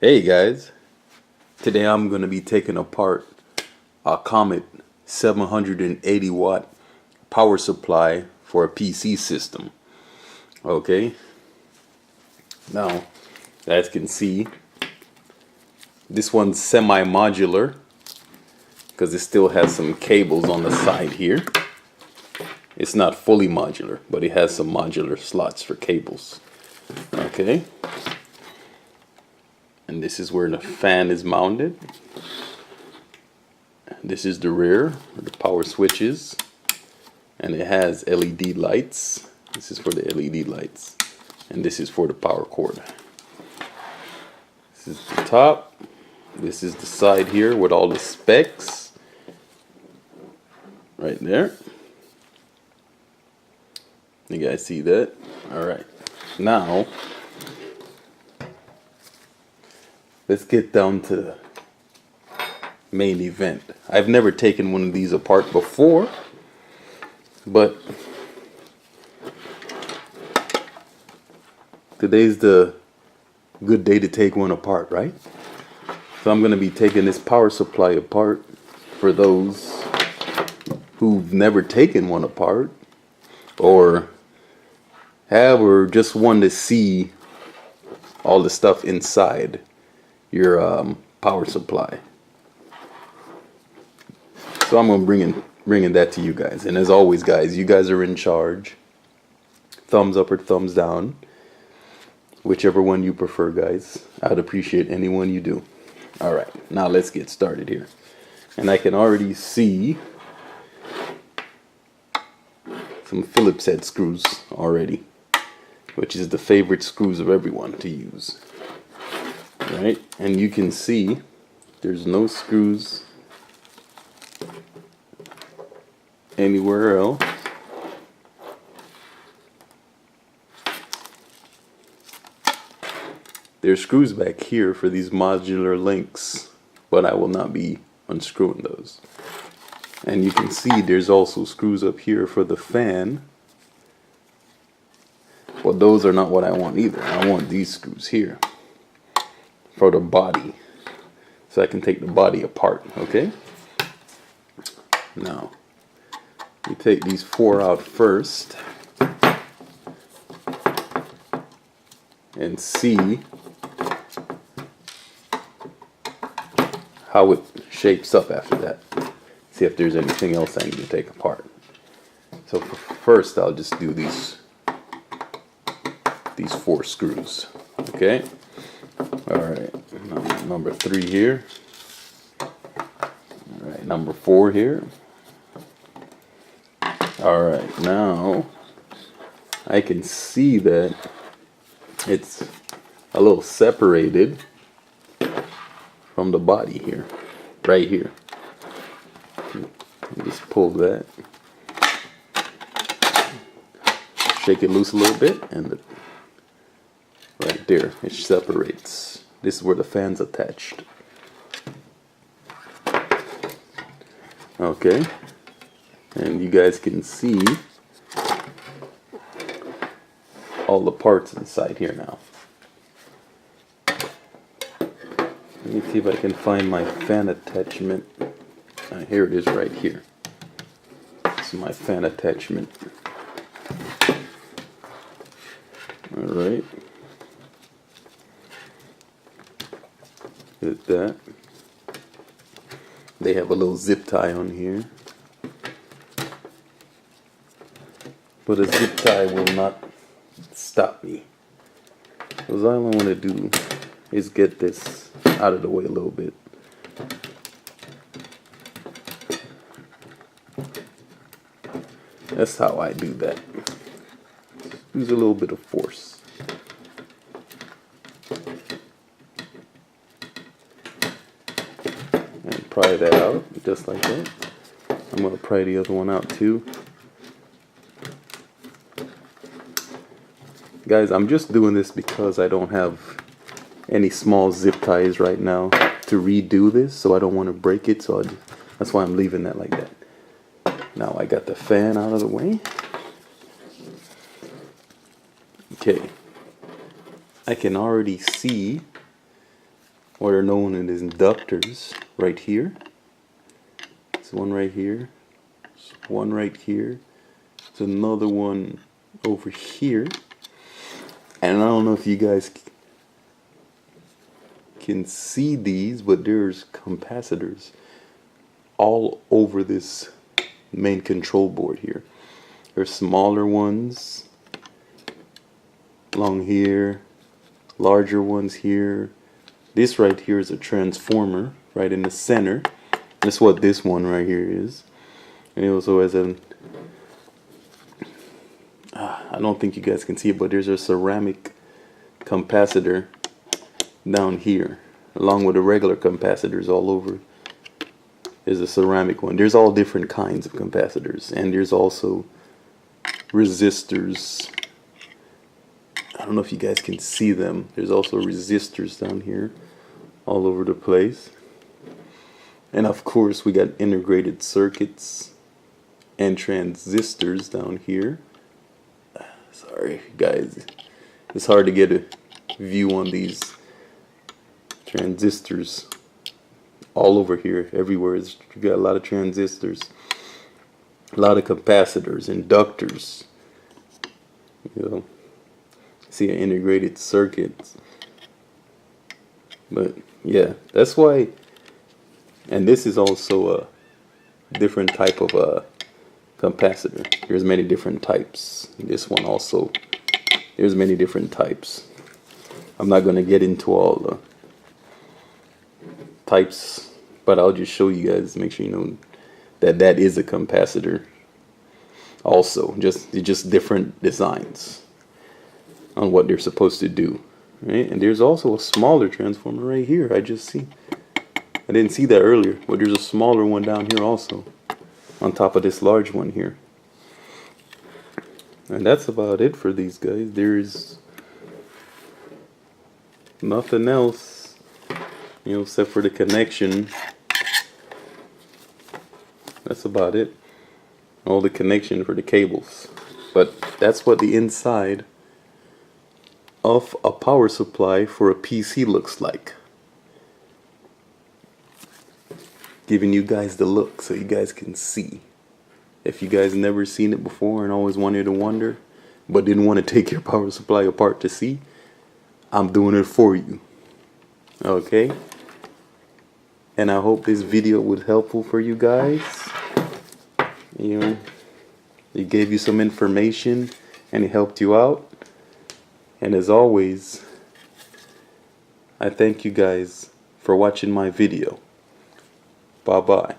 Hey guys, today I'm going to be taking apart a Comet 780 watt power supply for a PC system. Okay, now as you can see, this one's semi-modular because it still has some cables on the side here. It's not fully modular, but it has some modular slots for cables. Okay. And this is where the fan is mounted. This is the rear, where the power switch is. And it has LED lights. This is for the LED lights. And this is for the power cord. This is the top. This is the side here with all the specs. Right there. You guys see that? Alright. Now, let's get down to the main event. I've never taken one of these apart before, but today's the good day to take one apart, right? So I'm going to be taking this power supply apart for those who've never taken one apart or have or just want to see all the stuff inside your power supply. So I'm going to bringing that to you guys. And as always, guys, you guys are in charge. Thumbs up or thumbs down, whichever one you prefer, guys. I'd appreciate any one you do. All right, now let's get started here. And I can already see some Phillips head screws already, which is the favorite screws of everyone to use. Right, and you can see there's no screws anywhere else. There's screws back here for these modular links, but I will not be unscrewing those. And you can see there's also screws up here for the fan. Well, those are not what I want either. I want these screws here for the body, so I can take the body apart. Okay, now we take these four out first and see how it shapes up after that. See if there's anything else I need to take apart. So first I'll just do these four screws. Okay. Alright, number 3 here. Alright, number 4 here. Alright, now I can see that it's a little separated from the body here, right here. Just pull that, shake it loose a little bit, and right there, it separates. This is where the fan's attached. Okay, and you guys can see all the parts inside here now. Let me see if I can find my fan attachment. Here it is right here. This is my fan attachment. Alright. Get that. They have a little zip tie on here, but a zip tie will not stop me, because all I want to do is get this out of the way a little bit. That's how I do that. Use a little bit of force. And pry that out, just like that. I'm going to pry the other one out too. Guys, I'm just doing this because I don't have any small zip ties right now to redo this, so I don't want to break it, so that's why I'm leaving that like that. Now I got the fan out of the way. Okay, I can already see what are known as inductors right here. There's one right here. There's one right here. There's another one over here. And I don't know if you guys can see these, but there's capacitors all over this main control board here. There's smaller ones along here, larger ones here. This right here is a transformer right in the center. That's what this one right here is. And it also has a, I don't think you guys can see it, but there's a ceramic capacitor down here, along with the regular capacitors all over. There's a ceramic one. There's all different kinds of capacitors, and there's also resistors. I don't know if you guys can see them. There's also resistors down here all over the place. And of course we got integrated circuits and transistors down here. Sorry guys, it's hard to get a view on these transistors all over here. Everywhere you got a lot of transistors, a lot of capacitors, inductors. You know, see an integrated circuit. But yeah, that's why. And this is also a different type of capacitor. There's many different types. This one also, there's many different types. I'm not going to get into all the types, but I'll just show you guys, make sure you know that that is a capacitor also. Just different designs on what they're supposed to do. Right? And there's also a smaller transformer right here. I didn't see that earlier, but there's a smaller one down here also, on top of this large one here. And that's about it for these guys. There's nothing else, you know, except for the connection. That's about it. All the connection for the cables. But that's what the inside of a power supply for a PC looks like. Giving you guys the look so you guys can see. If you guys never seen it before and always wanted to wonder, but didn't want to take your power supply apart to see, I'm doing it for you. Okay? And I hope this video was helpful for you guys. You know, it gave you some information and it helped you out. And as always, I thank you guys for watching my video. Bye-bye.